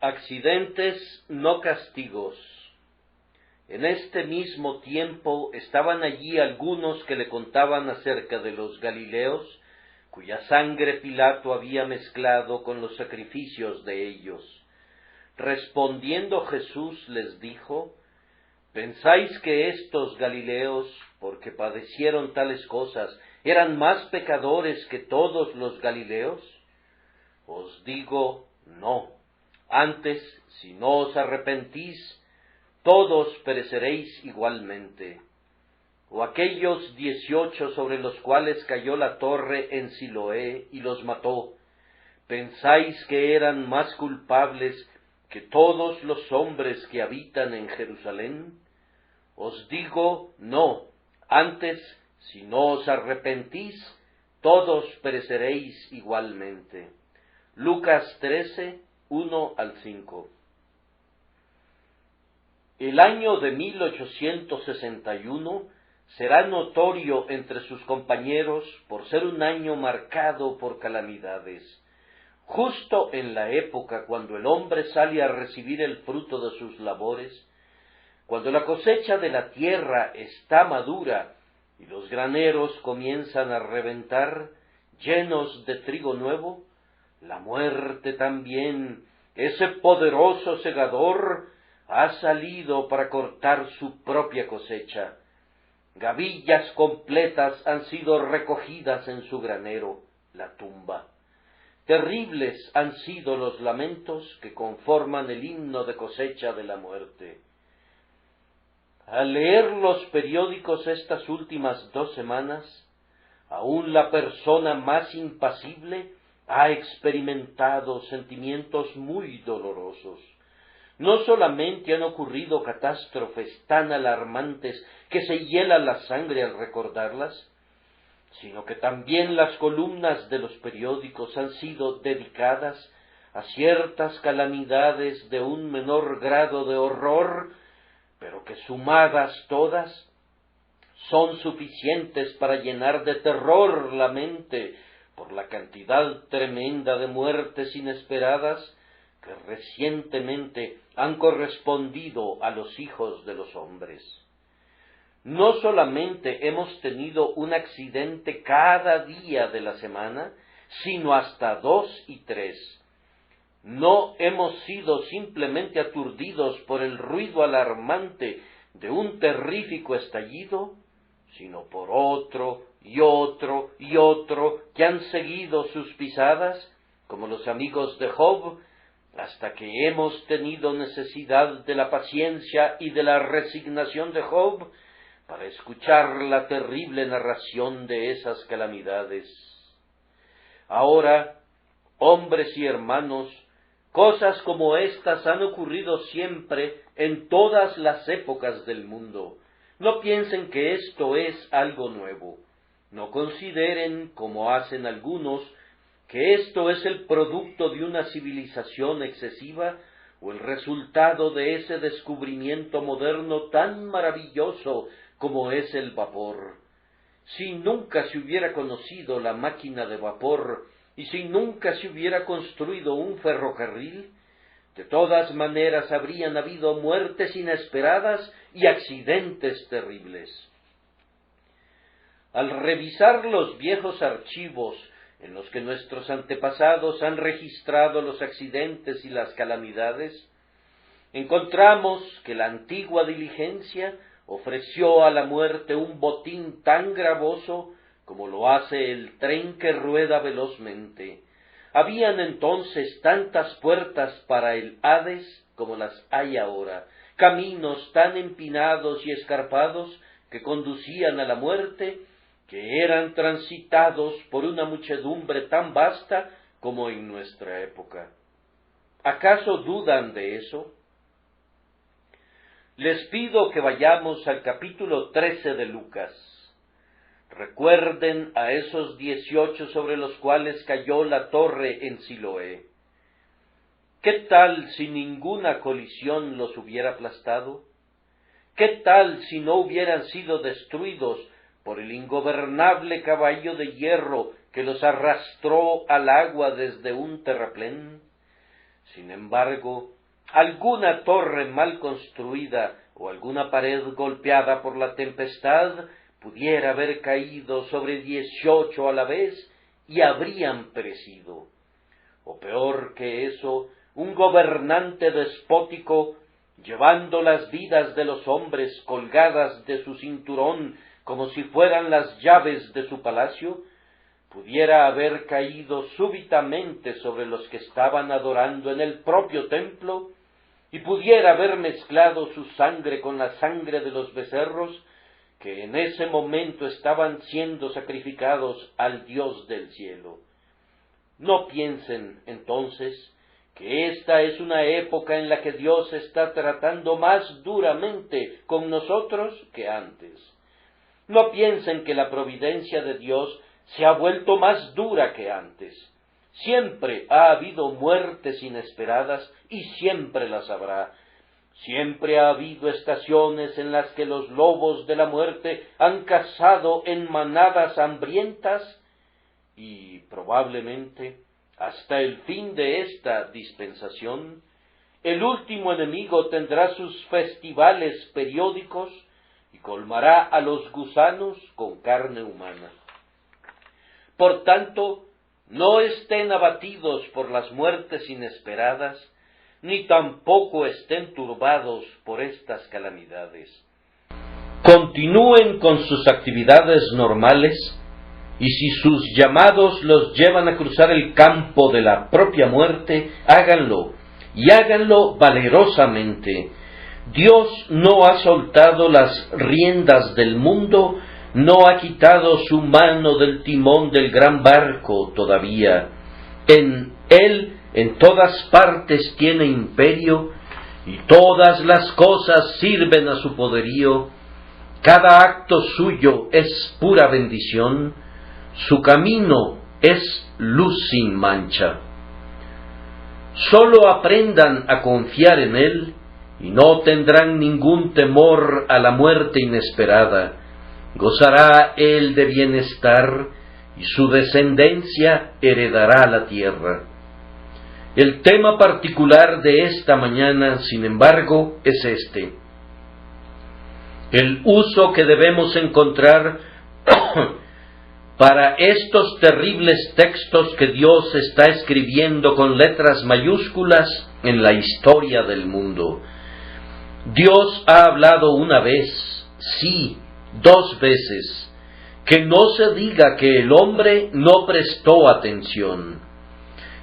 Accidentes, no castigos. En este mismo tiempo estaban allí algunos que le contaban acerca de los Galileos, cuya sangre Pilato había mezclado con los sacrificios de ellos. Respondiendo Jesús les dijo: ¿Pensáis que estos Galileos, porque padecieron tales cosas, eran más pecadores que todos los Galileos? Os digo, no. Antes, si no os arrepentís, todos pereceréis igualmente. O aquellos 18 sobre los cuales cayó la torre en Siloé y los mató, ¿pensáis que eran más culpables que todos los hombres que habitan en Jerusalén? Os digo, no. Antes, si no os arrepentís, todos pereceréis igualmente. Lucas 13, 1-5. El año de 1861 será notorio entre sus compañeros por ser un año marcado por calamidades. Justo en la época cuando el hombre sale a recibir el fruto de sus labores, cuando la cosecha de la tierra está madura y los graneros comienzan a reventar, llenos de trigo nuevo, la muerte también, ese poderoso segador, ha salido para cortar su propia cosecha. Gavillas completas han sido recogidas en su granero, la tumba. Terribles han sido los lamentos que conforman el himno de cosecha de la muerte. Al leer los periódicos estas últimas 2 semanas, aún la persona más impasible ha experimentado sentimientos muy dolorosos. No solamente han ocurrido catástrofes tan alarmantes que se hiela la sangre al recordarlas, sino que también las columnas de los periódicos han sido dedicadas a ciertas calamidades de un menor grado de horror, pero que sumadas todas son suficientes para llenar de terror la mente por la cantidad tremenda de muertes inesperadas que recientemente han correspondido a los hijos de los hombres. No solamente hemos tenido un accidente cada día de la semana, sino hasta 2 y 3. No hemos sido simplemente aturdidos por el ruido alarmante de un terrífico estallido, sino por otro y otro y otro que han seguido sus pisadas, como los amigos de Job, hasta que hemos tenido necesidad de la paciencia y de la resignación de Job para escuchar la terrible narración de esas calamidades. Ahora, hombres y hermanos, cosas como estas han ocurrido siempre en todas las épocas del mundo. No piensen que esto es algo nuevo. No consideren, como hacen algunos, que esto es el producto de una civilización excesiva o el resultado de ese descubrimiento moderno tan maravilloso como es el vapor. Si nunca se hubiera conocido la máquina de vapor y si nunca se hubiera construido un ferrocarril, de todas maneras habrían habido muertes inesperadas y accidentes terribles. Al revisar los viejos archivos en los que nuestros antepasados han registrado los accidentes y las calamidades, encontramos que la antigua diligencia ofreció a la muerte un botín tan gravoso como lo hace el tren que rueda velozmente. Habían entonces tantas puertas para el Hades como las hay ahora, caminos tan empinados y escarpados que conducían a la muerte, que eran transitados por una muchedumbre tan vasta como en nuestra época. ¿Acaso dudan de eso? Les pido que vayamos al capítulo 13 de Lucas. Recuerden a esos 18 sobre los cuales cayó la torre en Siloé. ¿Qué tal si ninguna colisión los hubiera aplastado? ¿Qué tal si no hubieran sido destruidos por el ingobernable caballo de hierro que los arrastró al agua desde un terraplén? Sin embargo, alguna torre mal construida o alguna pared golpeada por la tempestad pudiera haber caído sobre 18 a la vez y habrían perecido. O peor que eso, un gobernante despótico, llevando las vidas de los hombres colgadas de su cinturón como si fueran las llaves de su palacio, pudiera haber caído súbitamente sobre los que estaban adorando en el propio templo, y pudiera haber mezclado su sangre con la sangre de los becerros que en ese momento estaban siendo sacrificados al Dios del cielo. No piensen, entonces, que esta es una época en la que Dios está tratando más duramente con nosotros que antes. No piensen que la providencia de Dios se ha vuelto más dura que antes. Siempre ha habido muertes inesperadas y siempre las habrá. Siempre ha habido estaciones en las que los lobos de la muerte han cazado en manadas hambrientas y probablemente hasta el fin de esta dispensación, el último enemigo tendrá sus festivales periódicos y colmará a los gusanos con carne humana. Por tanto, no estén abatidos por las muertes inesperadas, ni tampoco estén turbados por estas calamidades. Continúen con sus actividades normales, y si sus llamados los llevan a cruzar el campo de la propia muerte, háganlo, y háganlo valerosamente. Dios no ha soltado las riendas del mundo, no ha quitado su mano del timón del gran barco todavía. En él, en todas partes tiene imperio, y todas las cosas sirven a su poderío. Cada acto suyo es pura bendición, su camino es luz sin mancha. Solo aprendan a confiar en él, y no tendrán ningún temor a la muerte inesperada. Gozará él de bienestar, y su descendencia heredará la tierra. El tema particular de esta mañana, sin embargo, es este: el uso que debemos encontrar para estos terribles textos que Dios está escribiendo con letras mayúsculas en la historia del mundo. Dios ha hablado una vez, sí, 2 veces, que no se diga que el hombre no prestó atención.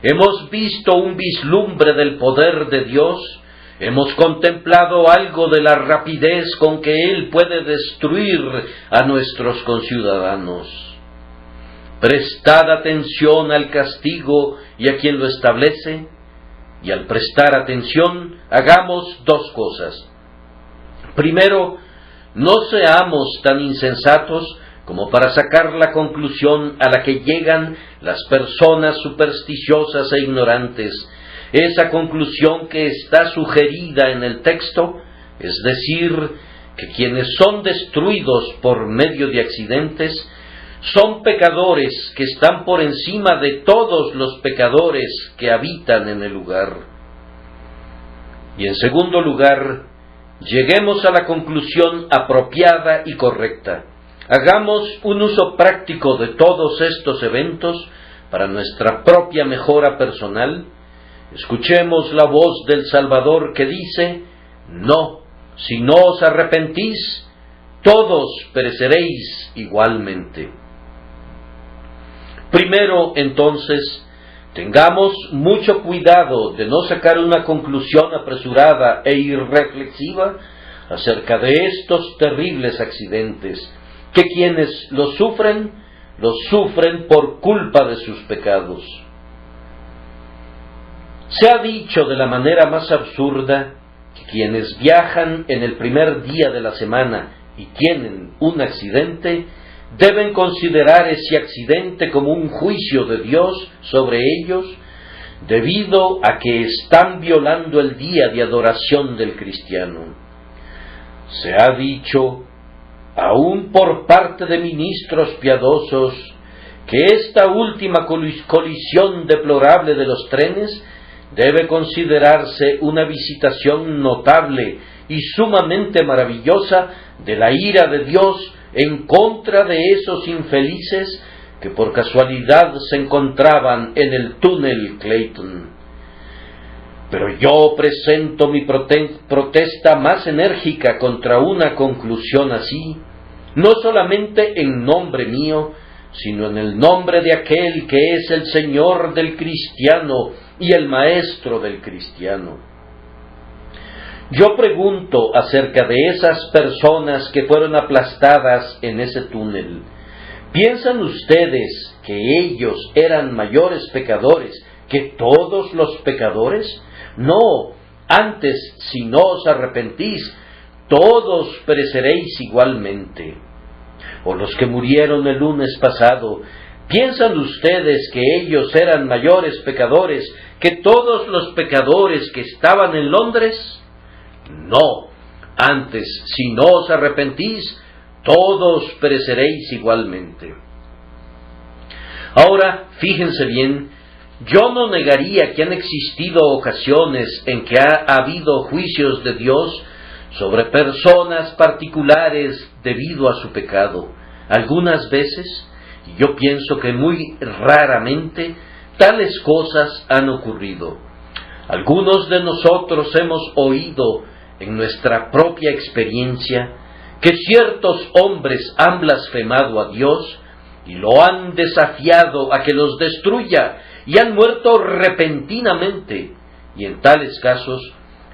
Hemos visto un vislumbre del poder de Dios, hemos contemplado algo de la rapidez con que Él puede destruir a nuestros conciudadanos. Prestad atención al castigo y a quien lo establece, y al prestar atención hagamos 2 cosas. Primero, no seamos tan insensatos como para sacar la conclusión a la que llegan las personas supersticiosas e ignorantes, esa conclusión que está sugerida en el texto, es decir, que quienes son destruidos por medio de accidentes son pecadores que están por encima de todos los pecadores que habitan en el lugar. Y en segundo lugar, lleguemos a la conclusión apropiada y correcta. Hagamos un uso práctico de todos estos eventos para nuestra propia mejora personal. Escuchemos la voz del Salvador que dice: no, si no os arrepentís, todos pereceréis igualmente. Primero, entonces, tengamos mucho cuidado de no sacar una conclusión apresurada e irreflexiva acerca de estos terribles accidentes, que quienes los sufren por culpa de sus pecados. Se ha dicho de la manera más absurda que quienes viajan en el primer día de la semana y tienen un accidente, deben considerar ese accidente como un juicio de Dios sobre ellos, debido a que están violando el día de adoración del cristiano. Se ha dicho, aún por parte de ministros piadosos, que esta última colisión deplorable de los trenes debe considerarse una visitación notable y sumamente maravillosa de la ira de Dios en contra de esos infelices que por casualidad se encontraban en el túnel Clayton. Pero yo presento mi protesta más enérgica contra una conclusión así, no solamente en nombre mío, sino en el nombre de aquel que es el Señor del cristiano y el Maestro del cristiano. Yo pregunto acerca de esas personas que fueron aplastadas en ese túnel. ¿Piensan ustedes que ellos eran mayores pecadores que todos los pecadores? No, antes, si no os arrepentís, todos pereceréis igualmente. O los que murieron el lunes pasado, ¿piensan ustedes que ellos eran mayores pecadores que todos los pecadores que estaban en Londres? No, antes, si no os arrepentís, todos pereceréis igualmente. Ahora, fíjense bien, yo no negaría que han existido ocasiones en que ha habido juicios de Dios sobre personas particulares debido a su pecado. Algunas veces, y yo pienso que muy raramente, tales cosas han ocurrido. Algunos de nosotros hemos oído en nuestra propia experiencia que ciertos hombres han blasfemado a Dios y lo han desafiado a que los destruya y han muerto repentinamente, y en tales casos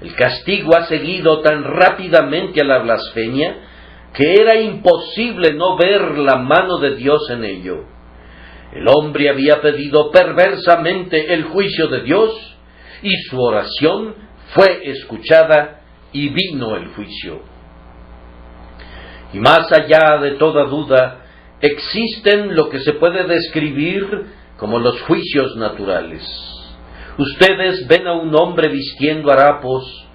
el castigo ha seguido tan rápidamente a la blasfemia que era imposible no ver la mano de Dios en ello. El hombre había pedido perversamente el juicio de Dios y su oración fue escuchada y vino el juicio. Y más allá de toda duda, existen lo que se puede describir como los juicios naturales. Ustedes ven a un hombre vistiendo harapos,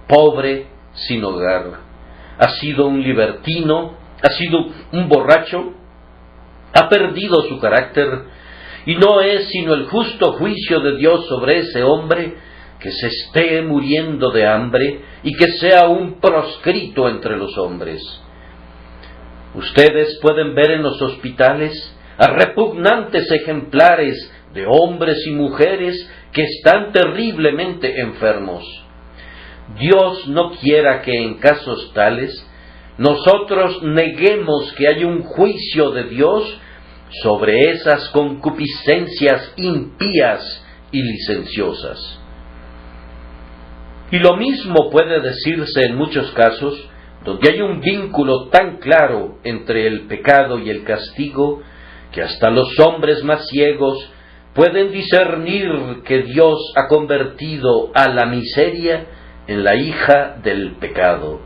pobre, sin hogar. Ha sido un libertino, ha sido un borracho, ha perdido su carácter, y no es sino el justo juicio de Dios sobre ese hombre que se esté muriendo de hambre y que sea un proscrito entre los hombres. Ustedes pueden ver en los hospitales a repugnantes ejemplares de hombres y mujeres que están terriblemente enfermos. Dios no quiera que en casos tales nosotros neguemos que hay un juicio de Dios sobre esas concupiscencias impías y licenciosas. Y lo mismo puede decirse en muchos casos donde hay un vínculo tan claro entre el pecado y el castigo, que hasta los hombres más ciegos pueden discernir que Dios ha convertido a la miseria en la hija del pecado.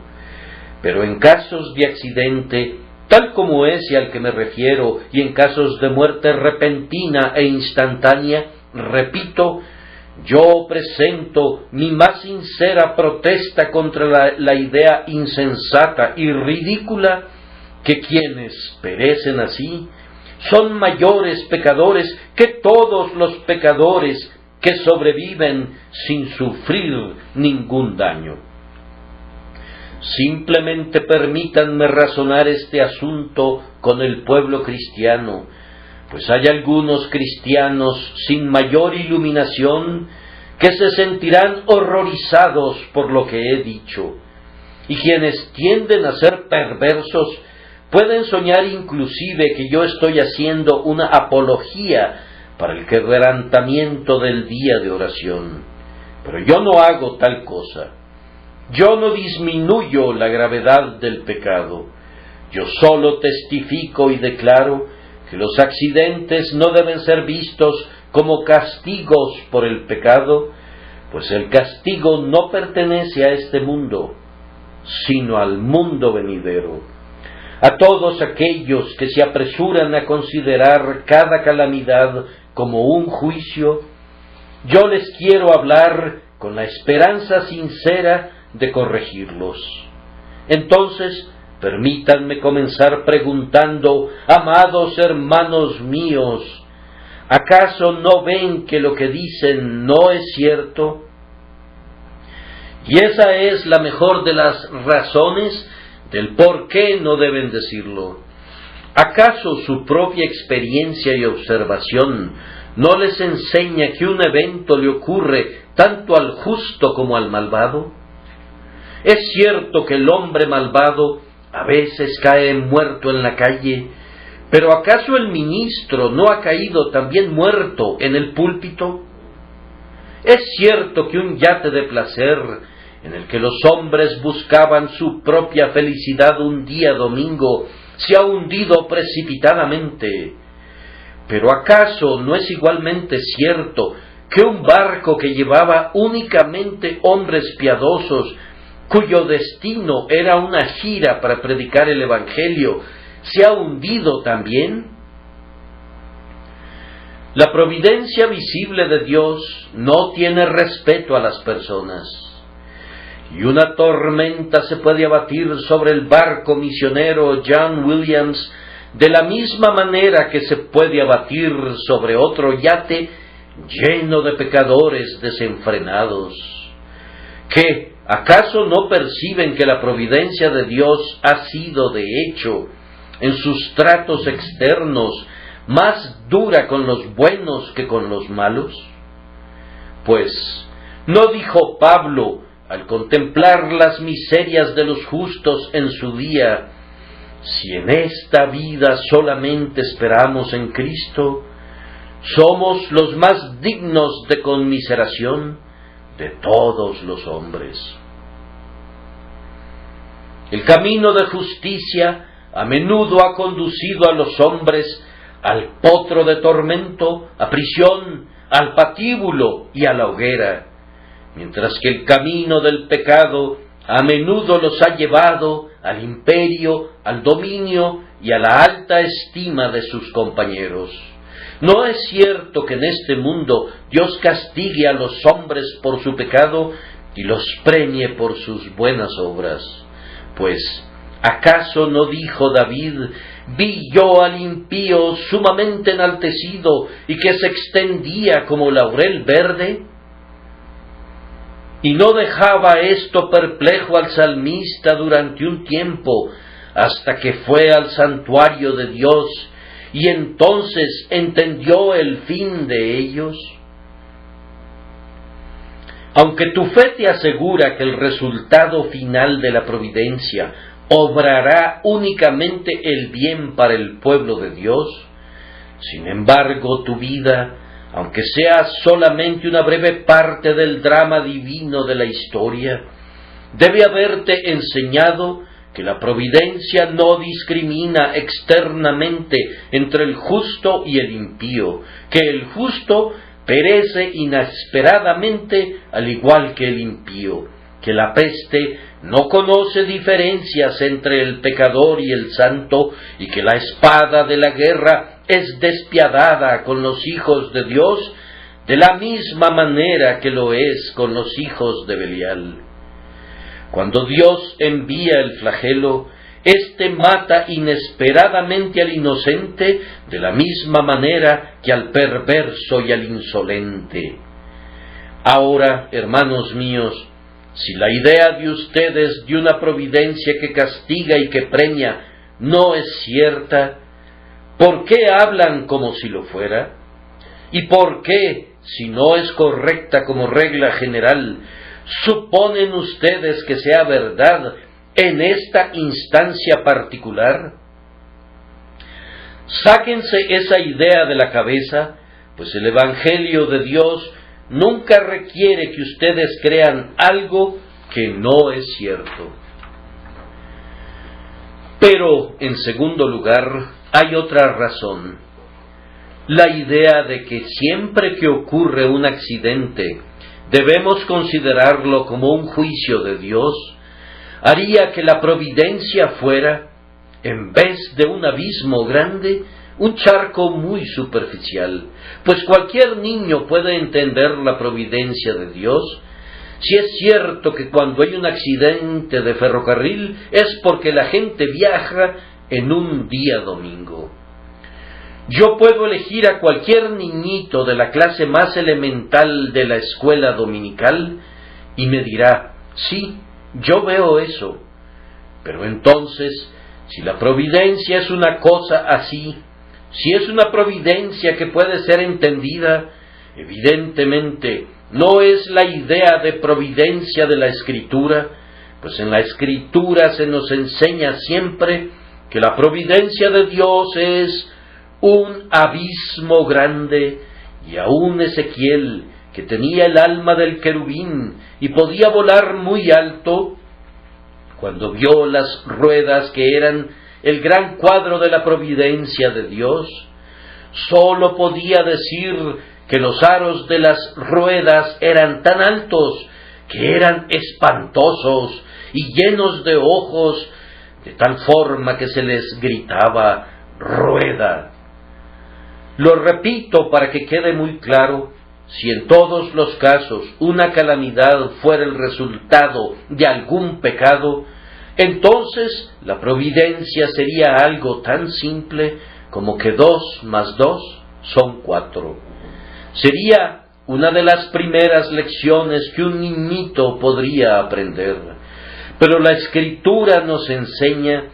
Pero en casos de accidente, tal como ese al que me refiero, y en casos de muerte repentina e instantánea, repito, yo presento mi más sincera protesta contra la idea insensata y ridícula que quienes perecen así son mayores pecadores que todos los pecadores que sobreviven sin sufrir ningún daño. Simplemente permítanme razonar este asunto con el pueblo cristiano, pues hay algunos cristianos sin mayor iluminación que se sentirán horrorizados por lo que he dicho, y quienes tienden a ser perversos pueden soñar inclusive que yo estoy haciendo una apología para el quebrantamiento del día de oración. Pero yo no hago tal cosa. Yo no disminuyo la gravedad del pecado. Yo solo testifico y declaro que los accidentes no deben ser vistos como castigos por el pecado, pues el castigo no pertenece a este mundo, sino al mundo venidero. A todos aquellos que se apresuran a considerar cada calamidad como un juicio, yo les quiero hablar con la esperanza sincera de corregirlos. Entonces, permítanme comenzar preguntando, amados hermanos míos, ¿Acaso no ven que lo que dicen no es cierto? Y esa es la mejor de las razones del por qué no deben decirlo. ¿Acaso su propia experiencia y observación no les enseña que un evento le ocurre tanto al justo como al malvado? Es cierto que el hombre malvado a veces cae muerto en la calle, pero ¿acaso el ministro no ha caído también muerto en el púlpito? Es cierto que un yate de placer, en el que los hombres buscaban su propia felicidad un día domingo, se ha hundido precipitadamente. Pero ¿acaso no es igualmente cierto que un barco que llevaba únicamente hombres piadosos, cuyo destino era una gira para predicar el Evangelio, se ha hundido también? La providencia visible de Dios no tiene respeto a las personas, y una tormenta se puede abatir sobre el barco misionero John Williams de la misma manera que se puede abatir sobre otro yate lleno de pecadores desenfrenados. ¿Qué? ¿Acaso no perciben que la providencia de Dios ha sido, de hecho, en sus tratos externos, más dura con los buenos que con los malos? Pues, ¿no dijo Pablo, al contemplar las miserias de los justos en su día: si en esta vida solamente esperamos en Cristo, somos los más dignos de conmiseración de todos los hombres? El camino de justicia a menudo ha conducido a los hombres al potro de tormento, a prisión, al patíbulo y a la hoguera, mientras que el camino del pecado a menudo los ha llevado al imperio, al dominio y a la alta estima de sus compañeros. ¿No es cierto que en este mundo Dios castigue a los hombres por su pecado y los premie por sus buenas obras? Pues, ¿acaso no dijo David: vi yo al impío sumamente enaltecido y que se extendía como laurel verde? Y no dejaba esto perplejo al salmista durante un tiempo, hasta que fue al santuario de Dios, y entonces entendió el fin de ellos. Aunque tu fe te asegura que el resultado final de la providencia obrará únicamente el bien para el pueblo de Dios, sin embargo tu vida, aunque sea solamente una breve parte del drama divino de la historia, debe haberte enseñado que la providencia no discrimina externamente entre el justo y el impío, que el justo perece inesperadamente al igual que el impío, que la peste no conoce diferencias entre el pecador y el santo, y que la espada de la guerra es despiadada con los hijos de Dios de la misma manera que lo es con los hijos de Belial. Cuando Dios envía el flagelo, éste mata inesperadamente al inocente de la misma manera que al perverso y al insolente. Ahora, hermanos míos, si la idea de ustedes de una providencia que castiga y que premia no es cierta, ¿por qué hablan como si lo fuera? ¿Y por qué, si no es correcta como regla general, suponen ustedes que sea verdad en esta instancia particular? Sáquense esa idea de la cabeza, pues el Evangelio de Dios nunca requiere que ustedes crean algo que no es cierto. Pero, en segundo lugar, hay otra razón: la idea de que siempre que ocurre un accidente debemos considerarlo como un juicio de Dios, haría que la providencia fuera, en vez de un abismo grande, un charco muy superficial, pues cualquier niño puede entender la providencia de Dios. Si es cierto que cuando hay un accidente de ferrocarril es porque la gente viaja en un día domingo. Yo puedo elegir a cualquier niñito de la clase más elemental de la escuela dominical y me dirá, sí, yo veo eso. Pero entonces, si la providencia es una cosa así, si es una providencia que puede ser entendida, evidentemente no es la idea de providencia de la Escritura, pues en la Escritura se nos enseña siempre que la providencia de Dios es un abismo grande, y aún Ezequiel, que tenía el alma del querubín y podía volar muy alto, cuando vio las ruedas que eran el gran cuadro de la providencia de Dios, sólo podía decir que los aros de las ruedas eran tan altos que eran espantosos y llenos de ojos, de tal forma que se les gritaba rueda. Lo repito para que quede muy claro, si en todos los casos una calamidad fuera el resultado de algún pecado, entonces la providencia sería algo tan simple como que 2 más 2 son 4. Sería una de las primeras lecciones que un niñito podría aprender. Pero la Escritura nos enseña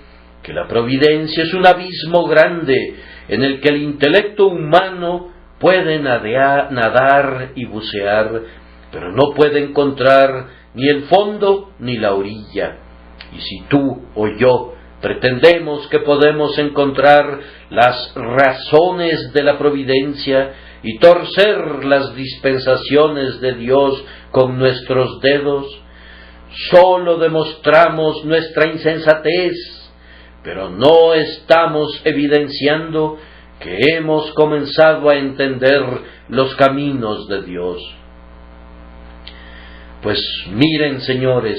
que la providencia es un abismo grande en el que el intelecto humano puede nadar y bucear, pero no puede encontrar ni el fondo ni la orilla. Y si tú o yo pretendemos que podemos encontrar las razones de la providencia y torcer las dispensaciones de Dios con nuestros dedos, solo demostramos nuestra insensatez, pero no estamos evidenciando que hemos comenzado a entender los caminos de Dios. Pues miren, señores,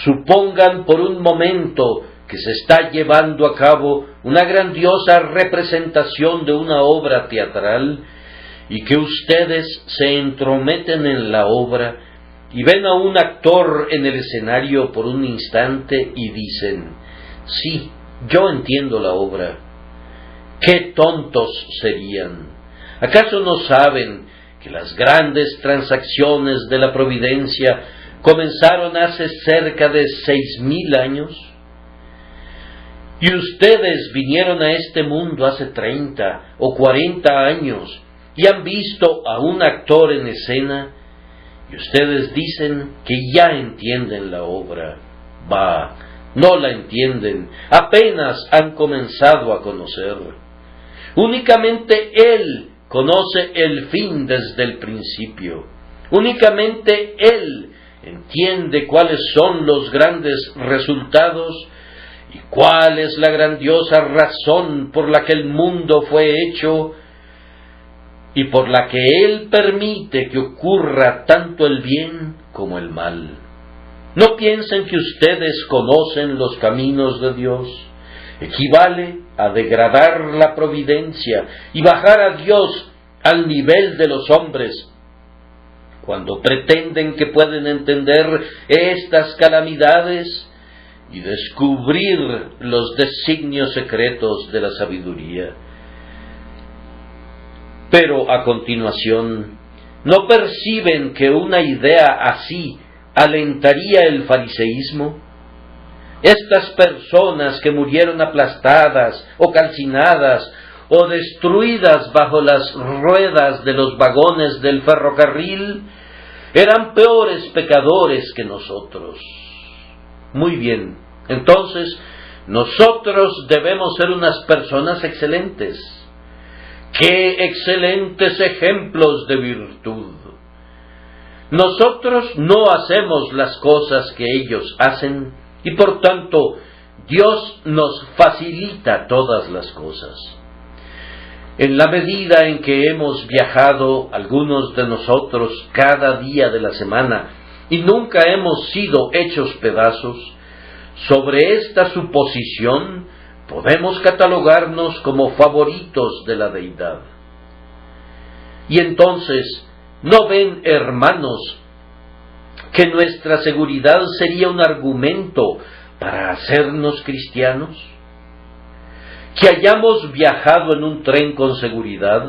supongan por un momento que se está llevando a cabo una grandiosa representación de una obra teatral y que ustedes se entrometen en la obra y ven a un actor en el escenario por un instante y dicen, sí, yo entiendo la obra. ¡Qué tontos serían! ¿Acaso no saben que las grandes transacciones de la providencia comenzaron hace cerca de 6,000 años? Y ustedes vinieron a este mundo hace 30 o 40 años y han visto a un actor en escena y ustedes dicen que ya entienden la obra. Bah, no la entienden, apenas han comenzado a conocer. Únicamente Él conoce el fin desde el principio. Únicamente Él entiende cuáles son los grandes resultados y cuál es la grandiosa razón por la que el mundo fue hecho y por la que Él permite que ocurra tanto el bien como el mal. No piensen que ustedes conocen los caminos de Dios. Equivale a degradar la providencia y bajar a Dios al nivel de los hombres cuando pretenden que pueden entender estas calamidades y descubrir los designios secretos de la sabiduría. Pero a continuación, ¿no perciben que una idea así alentaría el fariseísmo? Estas personas que murieron aplastadas o calcinadas o destruidas bajo las ruedas de los vagones del ferrocarril eran peores pecadores que nosotros. Muy bien, entonces nosotros debemos ser unas personas excelentes. ¡Qué excelentes ejemplos de virtud! Nosotros no hacemos las cosas que ellos hacen y por tanto Dios nos facilita todas las cosas. En la medida en que hemos viajado algunos de nosotros cada día de la semana y nunca hemos sido hechos pedazos, sobre esta suposición podemos catalogarnos como favoritos de la deidad. Y entonces, ¿no ven, hermanos, que nuestra seguridad sería un argumento para hacernos cristianos? Que hayamos viajado en un tren con seguridad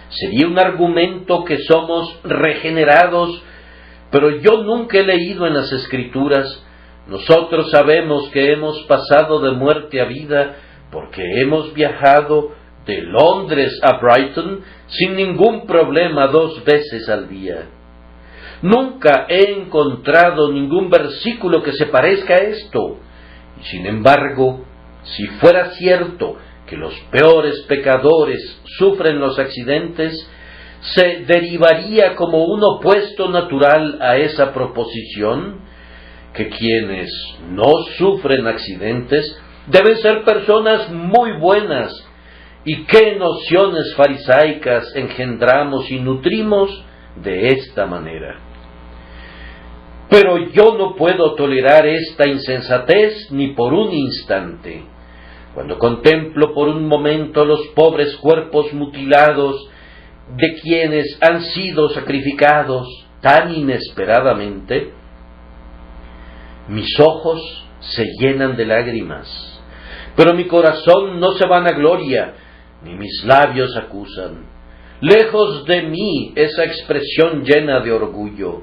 sería un argumento que somos regenerados, pero yo nunca he leído en las Escrituras. Nosotros sabemos que hemos pasado de muerte a vida porque hemos viajado de Londres a Brighton sin ningún problema 2 veces al día. Nunca he encontrado ningún versículo que se parezca a esto. Y sin embargo, si fuera cierto que los peores pecadores sufren los accidentes, se derivaría como un opuesto natural a esa proposición que quienes no sufren accidentes deben ser personas muy buenas. ¿Y qué nociones farisaicas engendramos y nutrimos de esta manera? Pero yo no puedo tolerar esta insensatez ni por un instante. Cuando contemplo por un momento los pobres cuerpos mutilados de quienes han sido sacrificados tan inesperadamente, mis ojos se llenan de lágrimas, pero mi corazón no se vanagloria, ni mis labios acusan. Lejos de mí esa expresión llena de orgullo.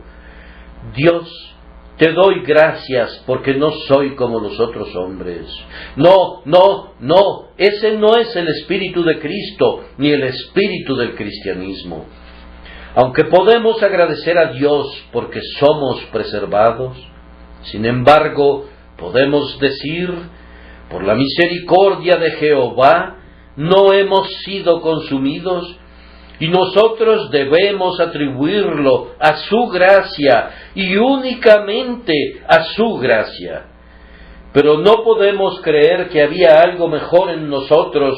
Dios, te doy gracias porque no soy como los otros hombres. No, ese no es el espíritu de Cristo, ni el espíritu del cristianismo. Aunque podemos agradecer a Dios porque somos preservados, sin embargo, podemos decir, por la misericordia de Jehová, no hemos sido consumidos, y nosotros debemos atribuirlo a su gracia, y únicamente a su gracia. Pero no podemos creer que había algo mejor en nosotros,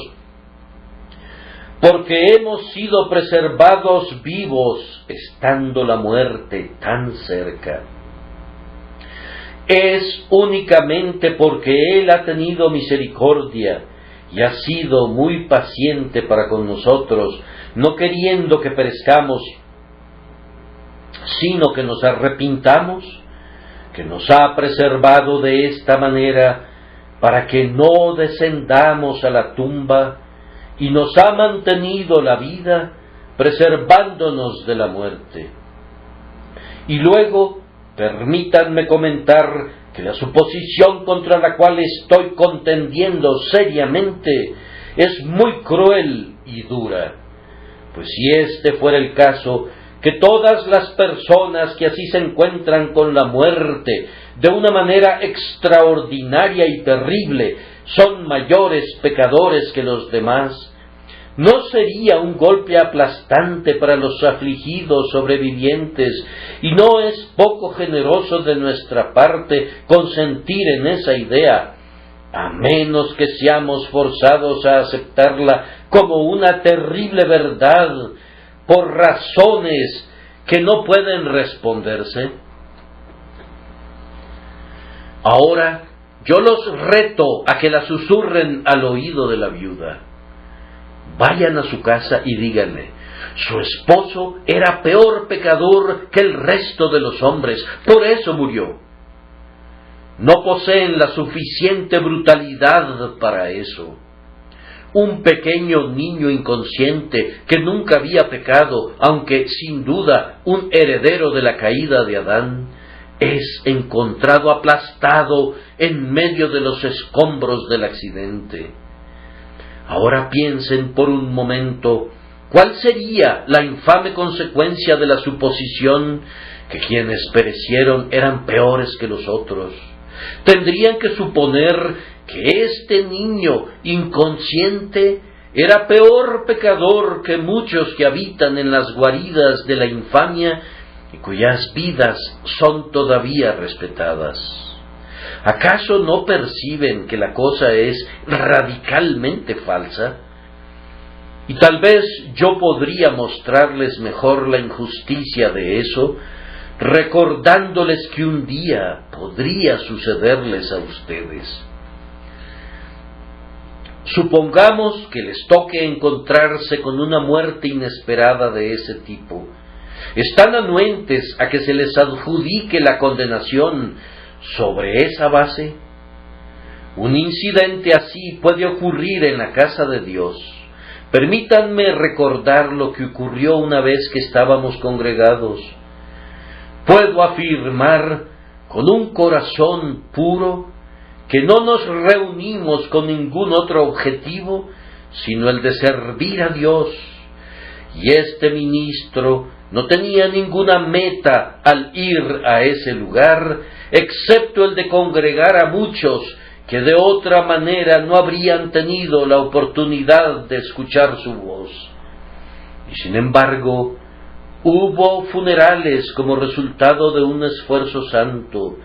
porque hemos sido preservados vivos, estando la muerte tan cerca. Es únicamente porque Él ha tenido misericordia y ha sido muy paciente para con nosotros, no queriendo que perezcamos, sino que nos arrepintamos, que nos ha preservado de esta manera para que no descendamos a la tumba, y nos ha mantenido la vida, preservándonos de la muerte. Y luego, permítanme comentar que la suposición contra la cual estoy contendiendo seriamente es muy cruel y dura, pues si este fuera el caso, que todas las personas que así se encuentran con la muerte de una manera extraordinaria y terrible son mayores pecadores que los demás, ¿no sería un golpe aplastante para los afligidos sobrevivientes, y no es poco generoso de nuestra parte consentir en esa idea, a menos que seamos forzados a aceptarla como una terrible verdad por razones que no pueden responderse? Ahora yo los reto a que la susurren al oído de la viuda. Vayan a su casa y díganle, su esposo era peor pecador que el resto de los hombres, por eso murió. No poseen la suficiente brutalidad para eso. Un pequeño niño inconsciente que nunca había pecado, aunque sin duda un heredero de la caída de Adán, es encontrado aplastado en medio de los escombros del accidente. Ahora piensen por un momento, ¿cuál sería la infame consecuencia de la suposición que quienes perecieron eran peores que los otros? Tendrían que suponer que este niño inconsciente era peor pecador que muchos que habitan en las guaridas de la infamia y cuyas vidas son todavía respetadas. ¿Acaso no perciben que la cosa es radicalmente falsa? Y tal vez yo podría mostrarles mejor la injusticia de eso, recordándoles que un día podría sucederles a ustedes. Supongamos que les toque encontrarse con una muerte inesperada de ese tipo. ¿Están anuentes a que se les adjudique la condenación sobre esa base? Un incidente así puede ocurrir en la casa de Dios. Permítanme recordar lo que ocurrió una vez que estábamos congregados. Puedo afirmar con un corazón puro que no nos reunimos con ningún otro objetivo sino el de servir a Dios. Y este ministro no tenía ninguna meta al ir a ese lugar, excepto el de congregar a muchos que de otra manera no habrían tenido la oportunidad de escuchar su voz. Y sin embargo, hubo funerales como resultado de un esfuerzo santo,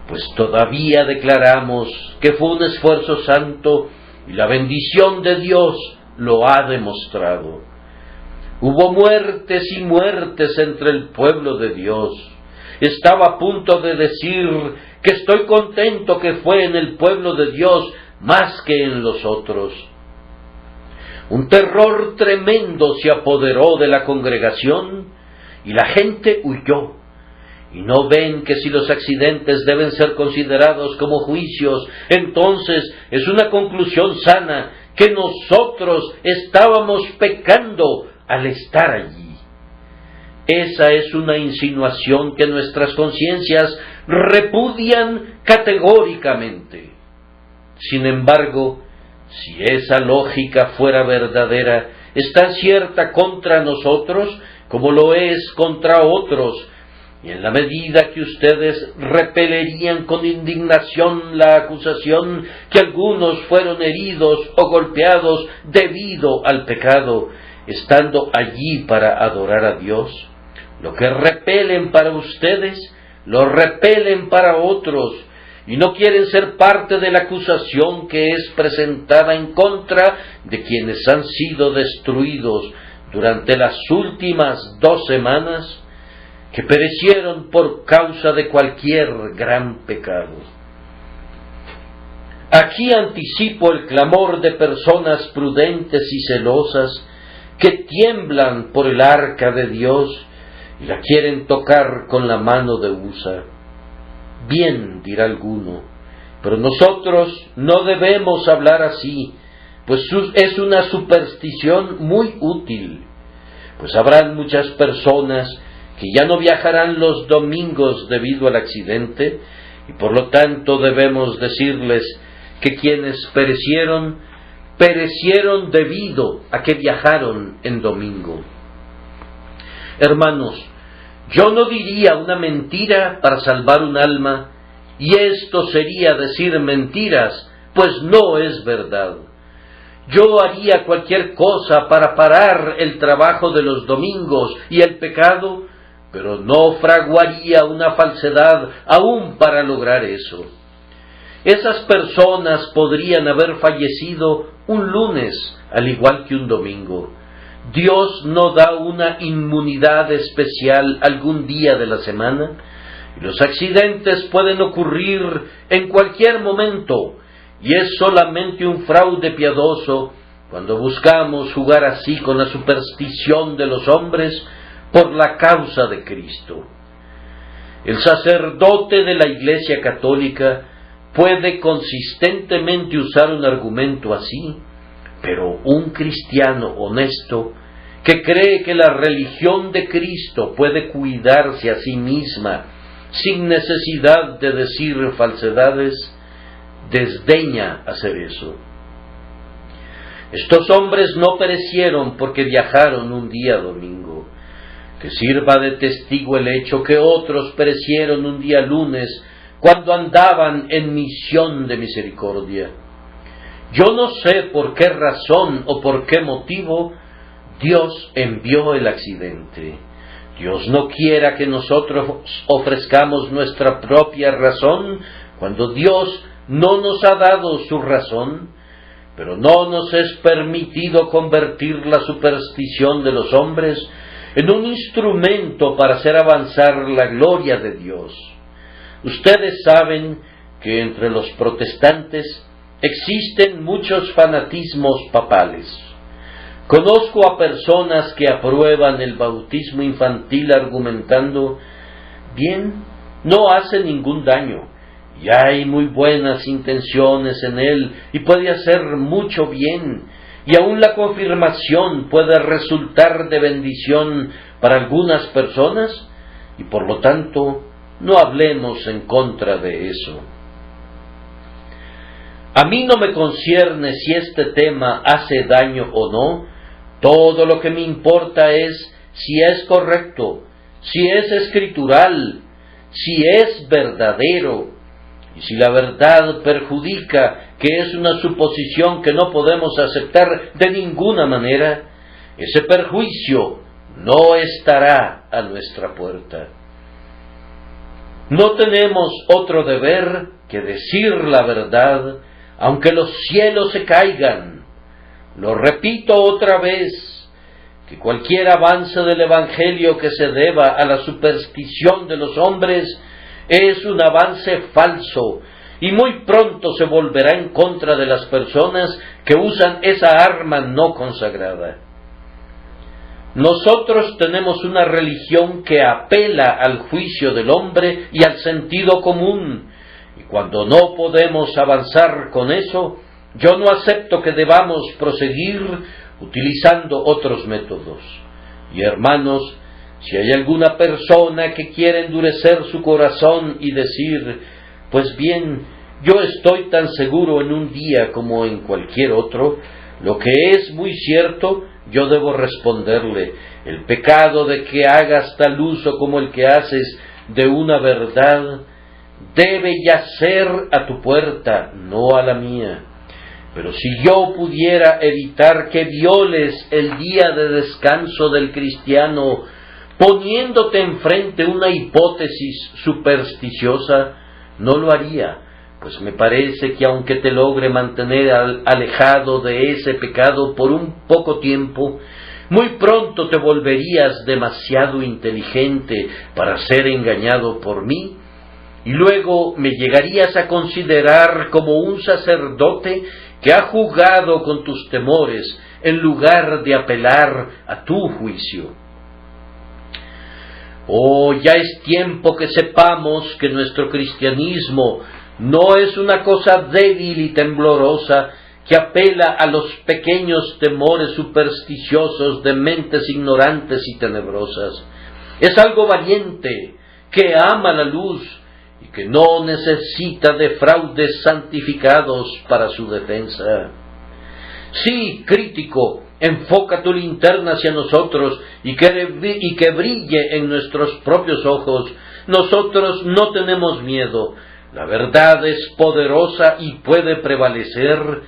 pues todavía declaramos que fue un esfuerzo santo y la bendición de Dios lo ha demostrado. Hubo muertes y muertes entre el pueblo de Dios. Estaba a punto de decir que estoy contento que fue en el pueblo de Dios más que en los otros. Un terror tremendo se apoderó de la congregación y la gente huyó. ¿Y no ven que si los accidentes deben ser considerados como juicios, entonces es una conclusión sana que nosotros estábamos pecando al estar allí? Esa es una insinuación que nuestras conciencias repudian categóricamente. Sin embargo, si esa lógica fuera verdadera, es tan cierta contra nosotros como lo es contra otros, y en la medida que ustedes repelerían con indignación la acusación que algunos fueron heridos o golpeados debido al pecado, estando allí para adorar a Dios, lo que repelen para ustedes, lo repelen para otros, y no quieren ser parte de la acusación que es presentada en contra de quienes han sido destruidos durante las últimas 2 semanas, que perecieron por causa de cualquier gran pecado. Aquí anticipo el clamor de personas prudentes y celosas que tiemblan por el arca de Dios y la quieren tocar con la mano de Usa. Bien, dirá alguno, pero nosotros no debemos hablar así, pues es una superstición muy útil, pues habrán muchas personas que ya no viajarán los domingos debido al accidente, y por lo tanto debemos decirles que quienes perecieron debido a que viajaron en domingo. Hermanos, yo no diría una mentira para salvar un alma, y esto sería decir mentiras, pues no es verdad. Yo haría cualquier cosa para parar el trabajo de los domingos y el pecado, pero no fraguaría una falsedad aún para lograr eso. Esas personas podrían haber fallecido un lunes, al igual que un domingo. Dios no da una inmunidad especial algún día de la semana, y los accidentes pueden ocurrir en cualquier momento, y es solamente un fraude piadoso cuando buscamos jugar así con la superstición de los hombres por la causa de Cristo. El sacerdote de la Iglesia Católica puede consistentemente usar un argumento así, pero un cristiano honesto que cree que la religión de Cristo puede cuidarse a sí misma sin necesidad de decir falsedades, desdeña hacer eso. Estos hombres no perecieron porque viajaron un día domingo. Que sirva de testigo el hecho que otros perecieron un día lunes cuando andaban en misión de misericordia. Yo no sé por qué razón o por qué motivo Dios envió el accidente. Dios no quiera que nosotros ofrezcamos nuestra propia razón cuando Dios no nos ha dado su razón, pero no nos es permitido convertir la superstición de los hombres en un instrumento para hacer avanzar la gloria de Dios. Ustedes saben que entre los protestantes existen muchos fanatismos papales. Conozco a personas que aprueban el bautismo infantil argumentando, bien, no hace ningún daño, y hay muy buenas intenciones en él, y puede hacer mucho bien, y aún la confirmación puede resultar de bendición para algunas personas, y por lo tanto no hablemos en contra de eso. A mí no me concierne si este tema hace daño o no. Todo lo que me importa es si es correcto, si es escritural, si es verdadero, y si la verdad perjudica, que es una suposición que no podemos aceptar de ninguna manera, ese perjuicio no estará a nuestra puerta. No tenemos otro deber que decir la verdad, aunque los cielos se caigan. Lo repito otra vez, que cualquier avance del Evangelio que se deba a la superstición de los hombres es un avance falso, y muy pronto se volverá en contra de las personas que usan esa arma no consagrada. Nosotros tenemos una religión que apela al juicio del hombre y al sentido común, y cuando no podemos avanzar con eso, yo no acepto que debamos proseguir utilizando otros métodos. Y hermanos, si hay alguna persona que quiere endurecer su corazón y decir, pues bien, yo estoy tan seguro en un día como en cualquier otro, lo que es muy cierto, yo debo responderle, el pecado de que hagas tal uso como el que haces de una verdad, debe yacer a tu puerta, no a la mía. Pero si yo pudiera evitar que violes el día de descanso del cristiano, poniéndote enfrente una hipótesis supersticiosa, no lo haría, pues me parece que aunque te logre mantener alejado de ese pecado por un poco tiempo, muy pronto te volverías demasiado inteligente para ser engañado por mí, y luego me llegarías a considerar como un sacerdote que ha jugado con tus temores en lugar de apelar a tu juicio. Oh, ya es tiempo que sepamos que nuestro cristianismo no es una cosa débil y temblorosa que apela a los pequeños temores supersticiosos de mentes ignorantes y tenebrosas. Es algo valiente, que ama la luz y que no necesita de fraudes santificados para su defensa. Sí, crítico, enfoca tu linterna hacia nosotros y que brille en nuestros propios ojos. Nosotros no tenemos miedo. La verdad es poderosa y puede prevalecer,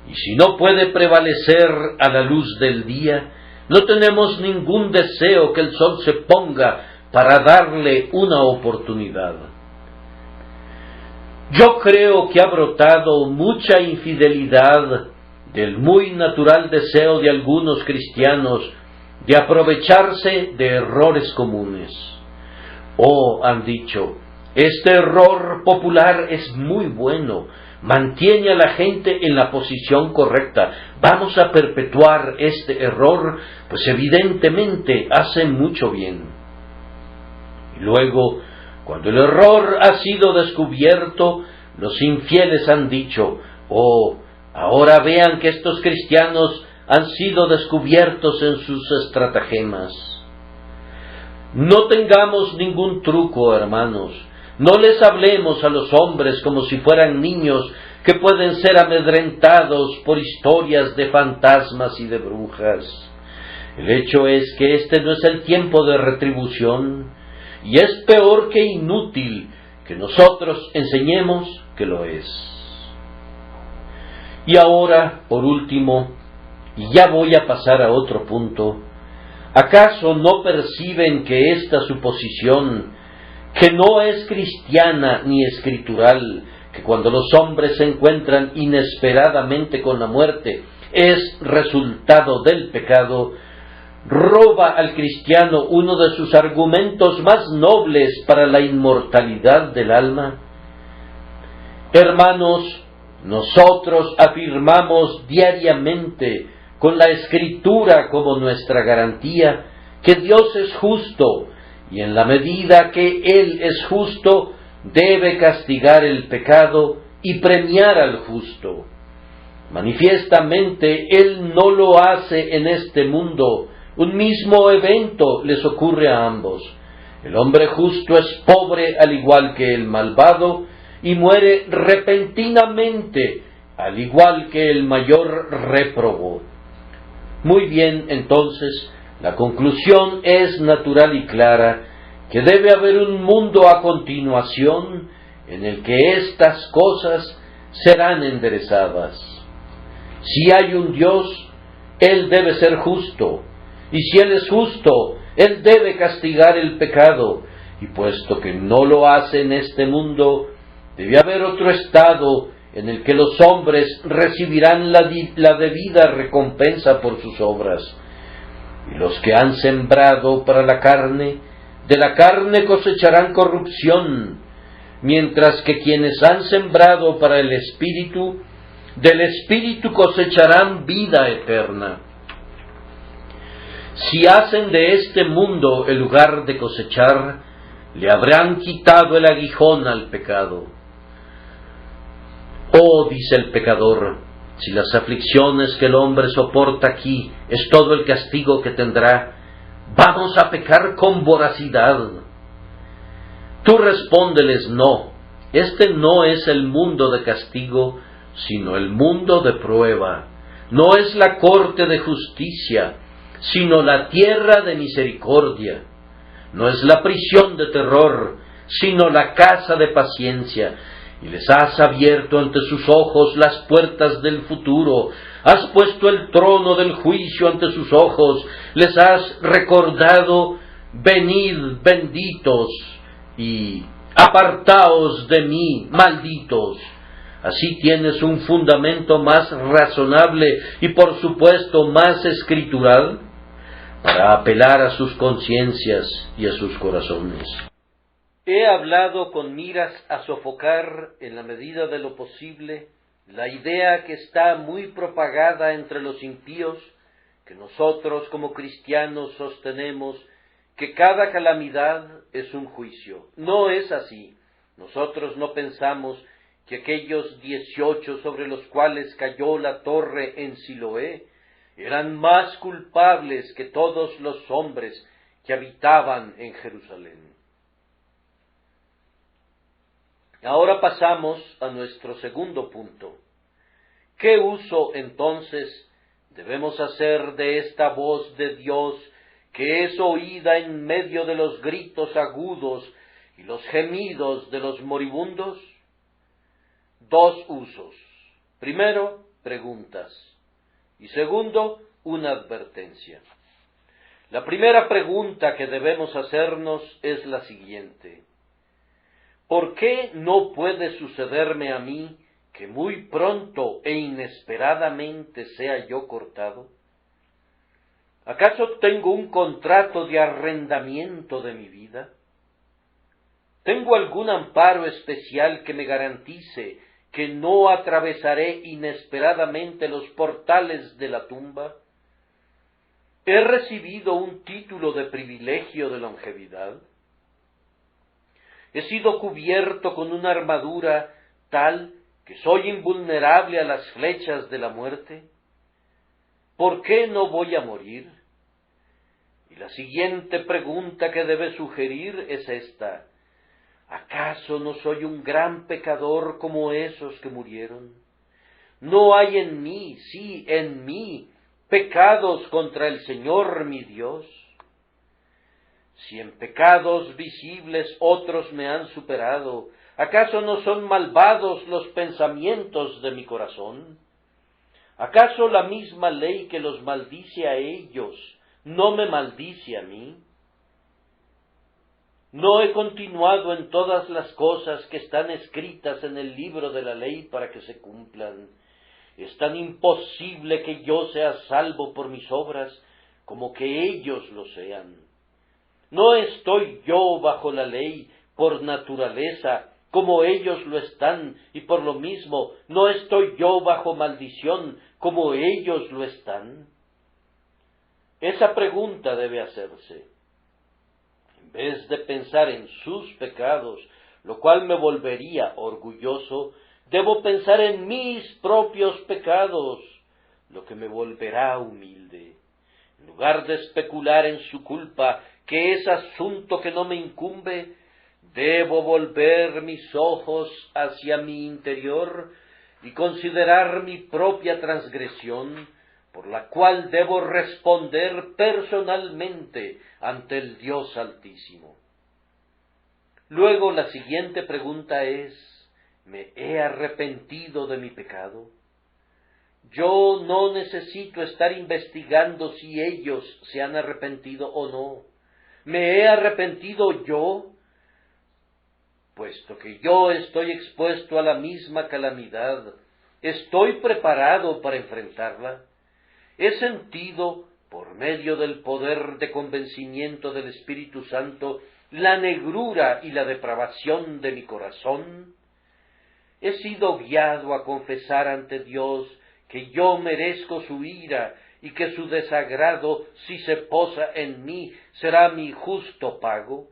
y si no puede prevalecer a la luz del día, no tenemos ningún deseo que el sol se ponga para darle una oportunidad. Yo creo que ha brotado mucha infidelidad del muy natural deseo de algunos cristianos de aprovecharse de errores comunes. Oh, han dicho, este error popular es muy bueno, mantiene a la gente en la posición correcta, vamos a perpetuar este error, pues evidentemente hace mucho bien. Y luego, cuando el error ha sido descubierto, los infieles han dicho, oh, ahora vean que estos cristianos han sido descubiertos en sus estratagemas. No tengamos ningún truco, hermanos. No les hablemos a los hombres como si fueran niños que pueden ser amedrentados por historias de fantasmas y de brujas. El hecho es que este no es el tiempo de retribución, y es peor que inútil que nosotros enseñemos que lo es. Y ahora, por último, y ya voy a pasar a otro punto, ¿acaso no perciben que esta suposición, que no es cristiana ni escritural, que cuando los hombres se encuentran inesperadamente con la muerte, es resultado del pecado, roba al cristiano uno de sus argumentos más nobles para la inmortalidad del alma? Hermanos, nosotros afirmamos diariamente, con la Escritura como nuestra garantía, que Dios es justo, y en la medida que Él es justo, debe castigar el pecado y premiar al justo. Manifiestamente Él no lo hace en este mundo. Un mismo evento les ocurre a ambos. El hombre justo es pobre al igual que el malvado y muere repentinamente al igual que el mayor réprobo. Muy bien, entonces, la conclusión es natural y clara, que debe haber un mundo a continuación en el que estas cosas serán enderezadas. Si hay un Dios, Él debe ser justo, y si Él es justo, Él debe castigar el pecado, y puesto que no lo hace en este mundo, debe haber otro estado en el que los hombres recibirán la debida recompensa por sus obras. Y los que han sembrado para la carne, de la carne cosecharán corrupción, mientras que quienes han sembrado para el Espíritu, del Espíritu cosecharán vida eterna. Si hacen de este mundo el lugar de cosechar, le habrán quitado el aguijón al pecado. Oh, dice el pecador, si las aflicciones que el hombre soporta aquí es todo el castigo que tendrá, ¿vamos a pecar con voracidad? Tú respóndeles, no, este no es el mundo de castigo, sino el mundo de prueba. No es la corte de justicia, sino la tierra de misericordia. No es la prisión de terror, sino la casa de paciencia. Y les has abierto ante sus ojos las puertas del futuro, has puesto el trono del juicio ante sus ojos, les has recordado, venid benditos, y apartaos de mí, malditos. Así tienes un fundamento más razonable y por supuesto más escritural para apelar a sus conciencias y a sus corazones. He hablado con miras a sofocar, en la medida de lo posible, la idea que está muy propagada entre los impíos, que nosotros como cristianos sostenemos que cada calamidad es un juicio. No es así. Nosotros no pensamos que aquellos 18 sobre los cuales cayó la torre en Siloé eran más culpables que todos los hombres que habitaban en Jerusalén. Ahora pasamos a nuestro segundo punto. ¿Qué uso entonces debemos hacer de esta voz de Dios que es oída en medio de los gritos agudos y los gemidos de los moribundos? Dos usos. Primero, preguntas. Y segundo, una advertencia. La primera pregunta que debemos hacernos es la siguiente. ¿Por qué no puede sucederme a mí que muy pronto e inesperadamente sea yo cortado? ¿Acaso tengo un contrato de arrendamiento de mi vida? ¿Tengo algún amparo especial que me garantice que no atravesaré inesperadamente los portales de la tumba? ¿He recibido un título de privilegio de longevidad? ¿He sido cubierto con una armadura tal que soy invulnerable a las flechas de la muerte? ¿Por qué no voy a morir? Y la siguiente pregunta que debe sugerir es esta. ¿Acaso no soy un gran pecador como esos que murieron? ¿No hay en mí, sí, en mí, pecados contra el Señor mi Dios? Si en pecados visibles otros me han superado, ¿acaso no son malvados los pensamientos de mi corazón? ¿Acaso la misma ley que los maldice a ellos no me maldice a mí? ¿No he continuado en todas las cosas que están escritas en el libro de la ley para que se cumplan? Es tan imposible que yo sea salvo por mis obras como que ellos lo sean. ¿No estoy yo bajo la ley por naturaleza como ellos lo están, y por lo mismo no estoy yo bajo maldición como ellos lo están? Esa pregunta debe hacerse. En vez de pensar en sus pecados, lo cual me volvería orgulloso, debo pensar en mis propios pecados, lo que me volverá humilde. En lugar de especular en su culpa, que es asunto que no me incumbe, debo volver mis ojos hacia mi interior y considerar mi propia transgresión, por la cual debo responder personalmente ante el Dios Altísimo. Luego la siguiente pregunta es: ¿me he arrepentido de mi pecado? Yo no necesito estar investigando si ellos se han arrepentido o no. ¿Me he arrepentido yo? Puesto que yo estoy expuesto a la misma calamidad, ¿estoy preparado para enfrentarla? ¿He sentido, por medio del poder de convencimiento del Espíritu Santo, la negrura y la depravación de mi corazón? ¿He sido guiado a confesar ante Dios que yo merezco su ira y que su desagrado, si se posa en mí, será mi justo pago?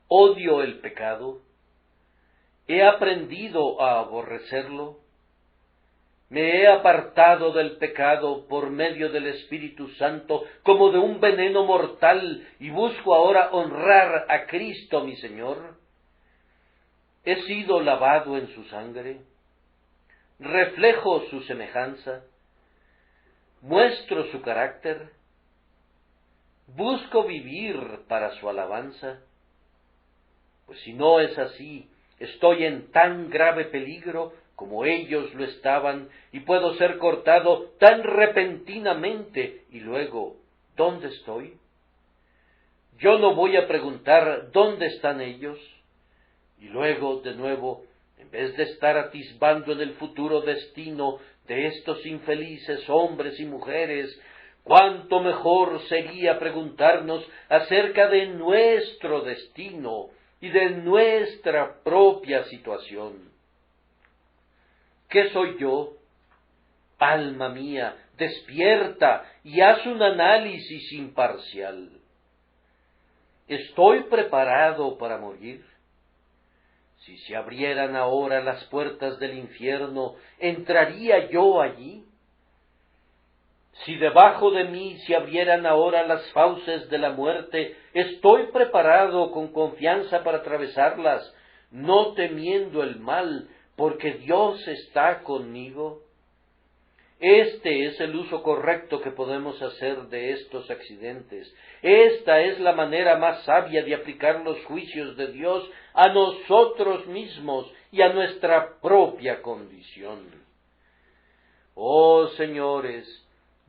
¿Odio el pecado? ¿He aprendido a aborrecerlo? ¿Me he apartado del pecado por medio del Espíritu Santo como de un veneno mortal y busco ahora honrar a Cristo mi Señor? ¿He sido lavado en su sangre? ¿Reflejo su semejanza? ¿Muestro su carácter? ¿Busco vivir para su alabanza? Pues si no es así, estoy en tan grave peligro como ellos lo estaban, y puedo ser cortado tan repentinamente, y luego, ¿dónde estoy? Yo no voy a preguntar ¿dónde están ellos? Y luego, de nuevo, en vez de estar atisbando en el futuro destino de estos infelices hombres y mujeres, cuánto mejor sería preguntarnos acerca de nuestro destino y de nuestra propia situación. ¿Qué soy yo? Alma mía, despierta y haz un análisis imparcial. ¿Estoy preparado para morir? Si se abrieran ahora las puertas del infierno, ¿entraría yo allí? Si debajo de mí se abrieran ahora las fauces de la muerte, ¿estoy preparado con confianza para atravesarlas, no temiendo el mal, porque Dios está conmigo? Este es el uso correcto que podemos hacer de estos accidentes. Esta es la manera más sabia de aplicar los juicios de Dios a nosotros mismos y a nuestra propia condición. Oh señores,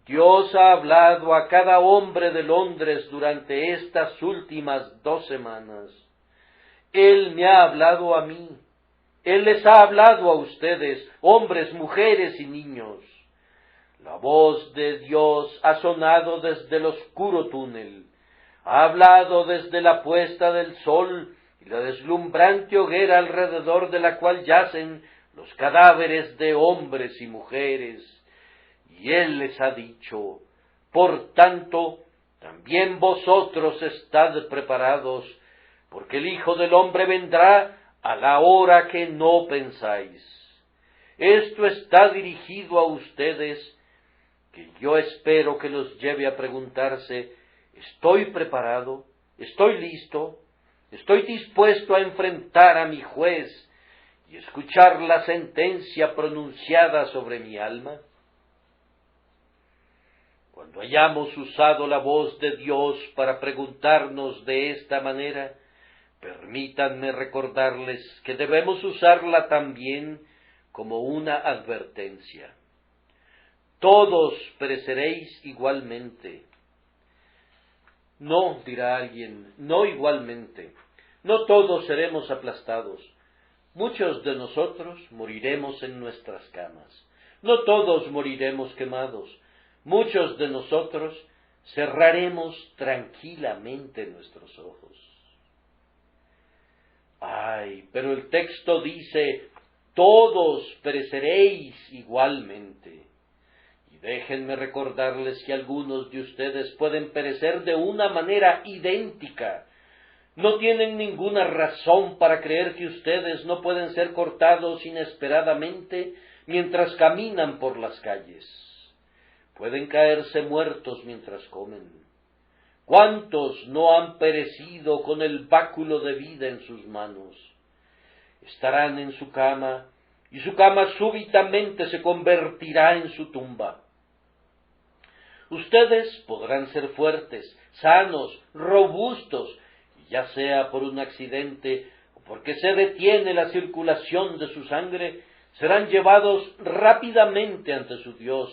Dios ha hablado a cada hombre de Londres durante estas últimas 2 semanas. Él me ha hablado a mí. Él les ha hablado a ustedes, hombres, mujeres y niños. La voz de Dios ha sonado desde el oscuro túnel, ha hablado desde la puesta del sol y la deslumbrante hoguera alrededor de la cual yacen los cadáveres de hombres y mujeres. Y Él les ha dicho: por tanto, también vosotros estad preparados, porque el Hijo del Hombre vendrá a la hora que no pensáis. Esto está dirigido a ustedes, que yo espero que los lleve a preguntarse: ¿estoy preparado? ¿Estoy listo? ¿Estoy dispuesto a enfrentar a mi juez y escuchar la sentencia pronunciada sobre mi alma? Cuando hayamos usado la voz de Dios para preguntarnos de esta manera, permítanme recordarles que debemos usarla también como una advertencia. Todos pereceréis igualmente. No, dirá alguien, no igualmente. No todos seremos aplastados. Muchos de nosotros moriremos en nuestras camas. No todos moriremos quemados. Muchos de nosotros cerraremos tranquilamente nuestros ojos. Ay, pero el texto dice: todos pereceréis igualmente. Y déjenme recordarles que algunos de ustedes pueden perecer de una manera idéntica. No tienen ninguna razón para creer que ustedes no pueden ser cortados inesperadamente mientras caminan por las calles. Pueden caerse muertos mientras comen. ¿Cuántos no han perecido con el báculo de vida en sus manos? Estarán en su cama, y su cama súbitamente se convertirá en su tumba. Ustedes podrán ser fuertes, sanos, robustos, y ya sea por un accidente o porque se detiene la circulación de su sangre, serán llevados rápidamente ante su Dios.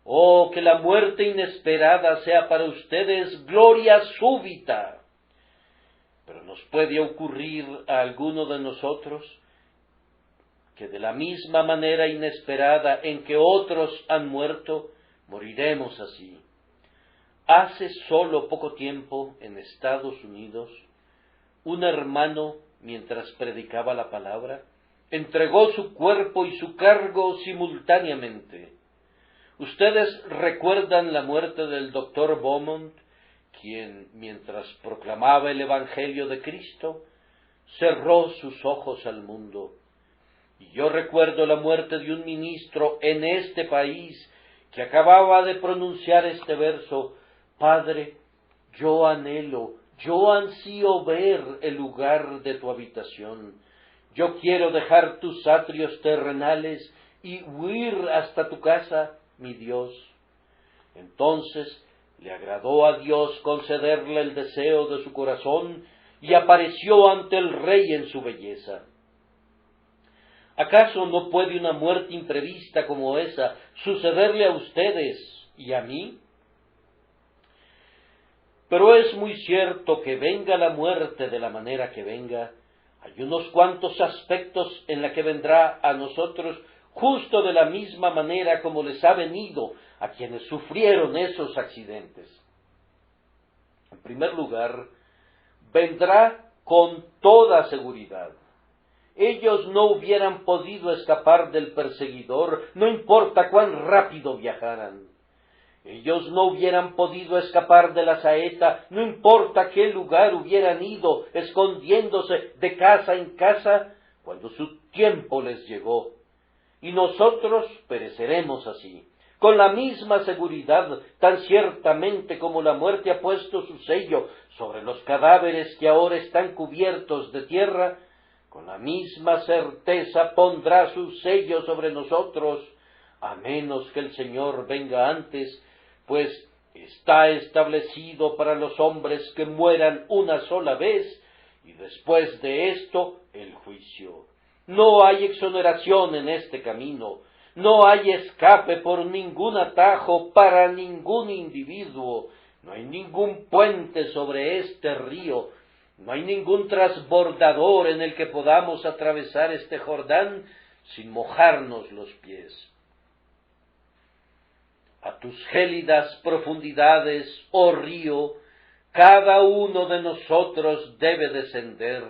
Oh, que la muerte inesperada sea para ustedes gloria súbita. Pero nos puede ocurrir a alguno de nosotros que de la misma manera inesperada en que otros han muerto, moriremos así. Hace solo poco tiempo, en Estados Unidos, un hermano, mientras predicaba la palabra, entregó su cuerpo y su cargo simultáneamente. Ustedes recuerdan la muerte del doctor Beaumont, quien, mientras proclamaba el Evangelio de Cristo, cerró sus ojos al mundo. Y yo recuerdo la muerte de un ministro en este país que acababa de pronunciar este verso: Padre, yo anhelo, yo ansío ver el lugar de tu habitación. Yo quiero dejar tus atrios terrenales y huir hasta tu casa, mi Dios. Entonces le agradó a Dios concederle el deseo de su corazón y apareció ante el rey en su belleza. ¿Acaso no puede una muerte imprevista como esa sucederle a ustedes y a mí? Pero es muy cierto que venga la muerte de la manera que venga, hay unos cuantos aspectos en la que vendrá a nosotros justo de la misma manera como les ha venido a quienes sufrieron esos accidentes. En primer lugar, vendrá con toda seguridad. Ellos no hubieran podido escapar del perseguidor, no importa cuán rápido viajaran. Ellos no hubieran podido escapar de la saeta, no importa qué lugar hubieran ido, escondiéndose de casa en casa, cuando su tiempo les llegó. Y nosotros pereceremos así, con la misma seguridad, tan ciertamente como la muerte ha puesto su sello sobre los cadáveres que ahora están cubiertos de tierra, con la misma certeza pondrá su sello sobre nosotros, a menos que el Señor venga antes, pues está establecido para los hombres que mueran una sola vez, y después de esto el juicio. No hay exoneración en este camino, no hay escape por ningún atajo para ningún individuo, no hay ningún puente sobre este río, no hay ningún transbordador en el que podamos atravesar este Jordán sin mojarnos los pies. A tus gélidas profundidades, oh río, cada uno de nosotros debe descender.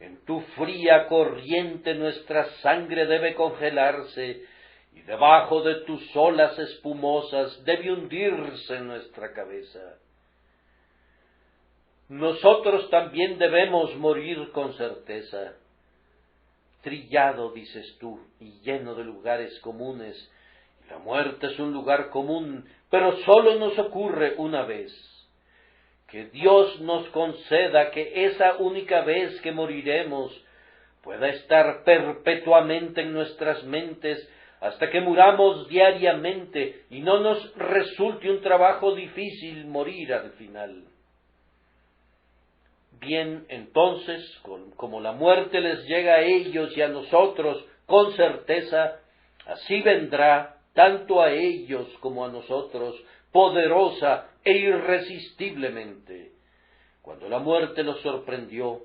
En tu fría corriente nuestra sangre debe congelarse, y debajo de tus olas espumosas debe hundirse nuestra cabeza. Nosotros también debemos morir con certeza. Trillado, dices tú, y lleno de lugares comunes. La muerte es un lugar común, pero sólo nos ocurre una vez. Que Dios nos conceda que esa única vez que moriremos pueda estar perpetuamente en nuestras mentes hasta que muramos diariamente y no nos resulte un trabajo difícil morir al final. Bien, entonces, como la muerte les llega a ellos y a nosotros con certeza, así vendrá tanto a ellos como a nosotros, poderosa e irresistiblemente. Cuando la muerte los sorprendió,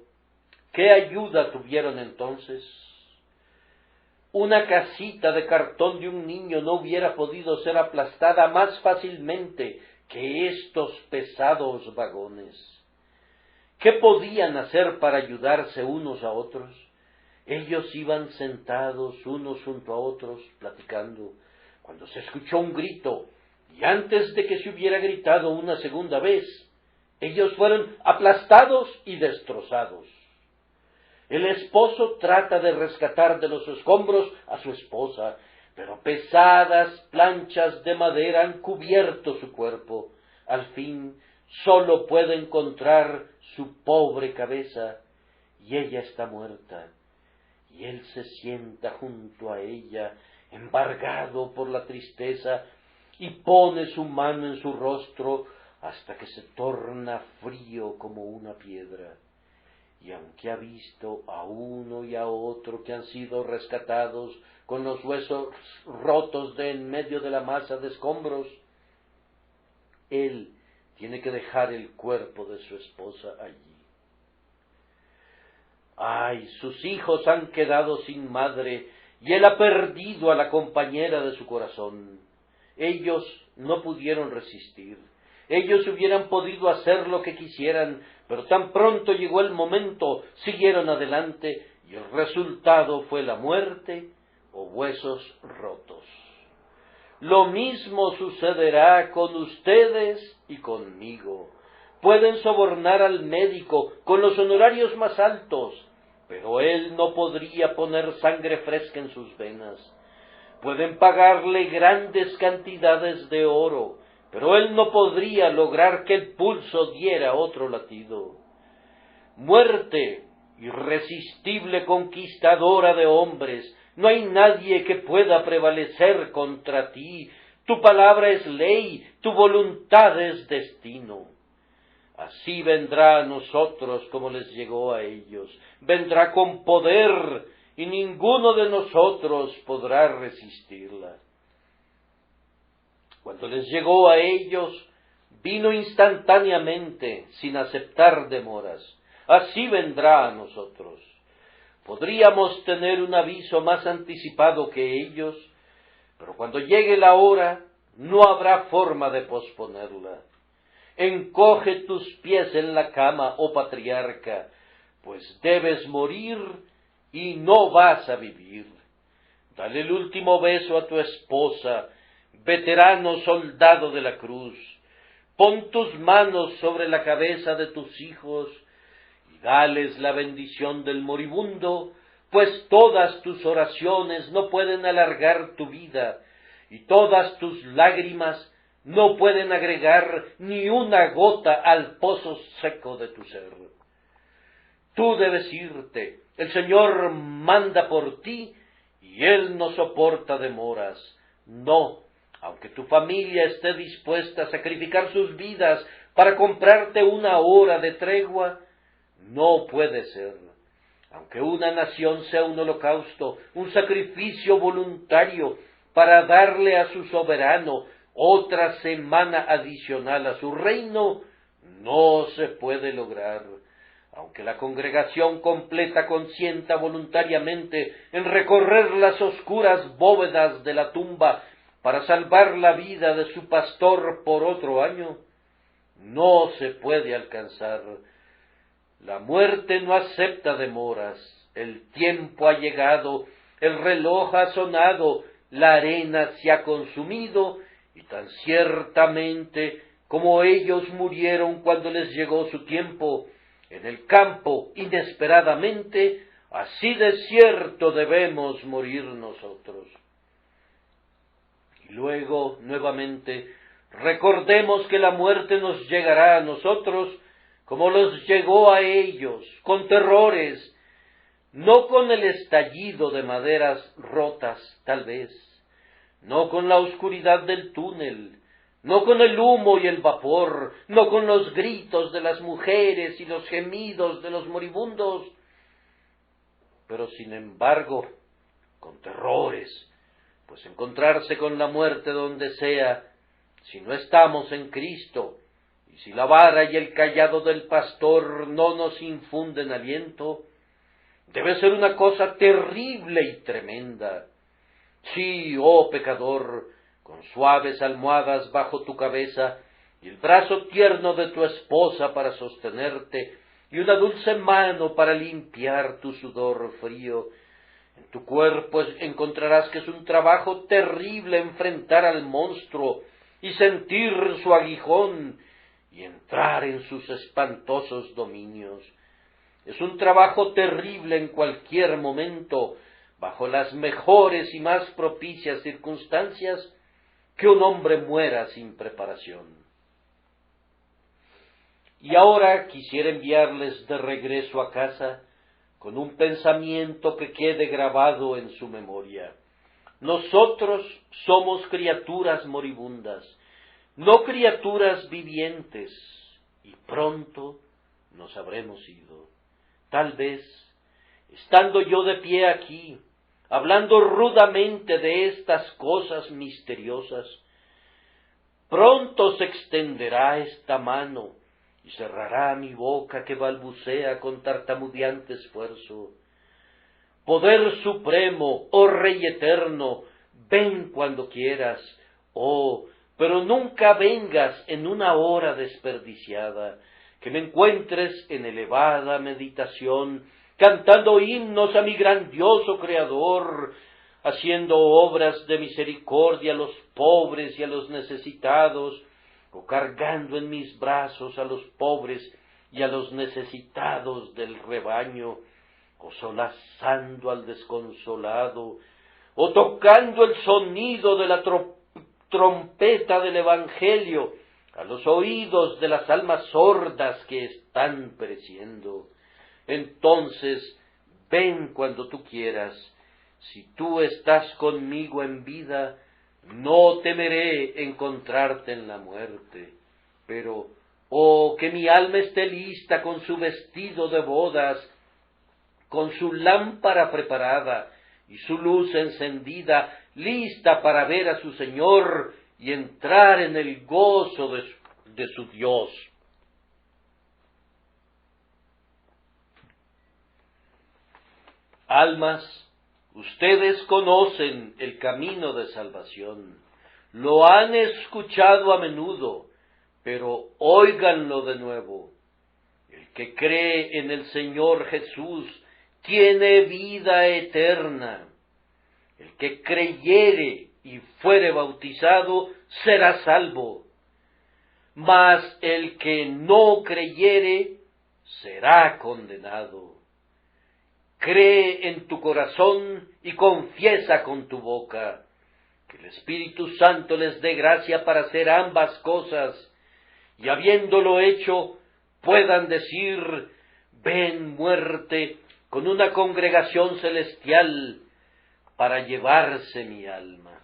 ¿qué ayuda tuvieron entonces? Una casita de cartón de un niño no hubiera podido ser aplastada más fácilmente que estos pesados vagones. ¿Qué podían hacer para ayudarse unos a otros? Ellos iban sentados unos junto a otros, platicando, cuando se escuchó un grito, y antes de que se hubiera gritado una segunda vez, Ellos fueron aplastados y destrozados. El esposo trata de rescatar de los escombros a su esposa, pero pesadas planchas de madera han cubierto su cuerpo. Al fin, sólo puede encontrar su pobre cabeza, y ella está muerta. Y él se sienta junto a ella, embargado por la tristeza, y pone su mano en su rostro hasta que se torna frío como una piedra. Y aunque ha visto a uno y a otro que han sido rescatados con los huesos rotos de en medio de la masa de escombros, él tiene que dejar el cuerpo de su esposa allí. Ay, sus hijos han quedado sin madre y él ha perdido a la compañera de su corazón. Ellos no pudieron resistir. Ellos hubieran podido hacer lo que quisieran, pero tan pronto llegó el momento, siguieron adelante y el resultado fue la muerte o huesos rotos. Lo mismo sucederá con ustedes y conmigo. Pueden sobornar al médico con los honorarios más altos, pero él no podría poner sangre fresca en sus venas. Pueden pagarle grandes cantidades de oro, pero él no podría lograr que el pulso diera otro latido. Muerte, irresistible conquistadora de hombres, no hay nadie que pueda prevalecer contra ti. Tu palabra es ley, tu voluntad es destino. Así vendrá a nosotros como les llegó a ellos. Vendrá con poder y ninguno de nosotros podrá resistirla. Cuando les llegó a ellos, vino instantáneamente, sin aceptar demoras. Así vendrá a nosotros. Podríamos tener un aviso más anticipado que ellos, pero cuando llegue la hora, no habrá forma de posponerla. Encoge tus pies en la cama, oh patriarca, pues debes morir y no vas a vivir. Dale el último beso a tu esposa, veterano soldado de la cruz. Pon tus manos sobre la cabeza de tus hijos y dales la bendición del moribundo, pues todas tus oraciones no pueden alargar tu vida y todas tus lágrimas no pueden agregar ni una gota al pozo seco de tu ser. Tú debes irte, el Señor manda por ti y Él no soporta demoras. No, aunque tu familia esté dispuesta a sacrificar sus vidas para comprarte una hora de tregua, no puede ser. Aunque una nación sea un holocausto, un sacrificio voluntario para darle a su soberano otra semana adicional a su reino, no se puede lograr. Aunque la congregación completa consienta voluntariamente en recorrer las oscuras bóvedas de la tumba para salvar la vida de su pastor por otro año, no se puede alcanzar. La muerte no acepta demoras, el tiempo ha llegado, el reloj ha sonado, la arena se ha consumido, y tan ciertamente como ellos murieron cuando les llegó su tiempo, en el campo inesperadamente, así de cierto debemos morir nosotros. Y luego, nuevamente, recordemos que la muerte nos llegará a nosotros como los llegó a ellos, con terrores, no con el estallido de maderas rotas, tal vez, no con la oscuridad del túnel, no con el humo y el vapor, no con los gritos de las mujeres y los gemidos de los moribundos, pero sin embargo, con terrores, pues encontrarse con la muerte donde sea, si no estamos en Cristo, y si la vara y el cayado del pastor no nos infunden aliento, debe ser una cosa terrible y tremenda. Sí, oh pecador, con suaves almohadas bajo tu cabeza, y el brazo tierno de tu esposa para sostenerte, y una dulce mano para limpiar tu sudor frío, en tu cuerpo encontrarás que es un trabajo terrible enfrentar al monstruo, y sentir su aguijón, y entrar en sus espantosos dominios. Es un trabajo terrible en cualquier momento, bajo las mejores y más propicias circunstancias, que un hombre muera sin preparación. Y ahora quisiera enviarles de regreso a casa con un pensamiento que quede grabado en su memoria. Nosotros somos criaturas moribundas, no criaturas vivientes, y pronto nos habremos ido. Tal vez, estando yo de pie aquí, hablando rudamente de estas cosas misteriosas, pronto se extenderá esta mano y cerrará mi boca que balbucea con tartamudeante esfuerzo. Poder supremo, oh Rey eterno, ven cuando quieras, pero nunca vengas en una hora desperdiciada, que me encuentres en elevada meditación, cantando himnos a mi grandioso Creador, haciendo obras de misericordia a los pobres y a los necesitados, o cargando en mis brazos a los pobres y a los necesitados del rebaño, o solazando al desconsolado, o tocando el sonido de la trompeta del Evangelio a los oídos de las almas sordas que están pereciendo. Entonces, ven cuando tú quieras. Si tú estás conmigo en vida, no temeré encontrarte en la muerte. Pero, que mi alma esté lista con su vestido de bodas, con su lámpara preparada y su luz encendida, lista para ver a su Señor y entrar en el gozo de su Dios. Almas, ustedes conocen el camino de salvación, lo han escuchado a menudo, pero óiganlo de nuevo. El que cree en el Señor Jesús tiene vida eterna. El que creyere y fuere bautizado será salvo, mas el que no creyere será condenado. Cree en tu corazón y confiesa con tu boca. Que el Espíritu Santo les dé gracia para hacer ambas cosas, y habiéndolo hecho, puedan decir: ven muerte, con una congregación celestial, para llevarse mi alma.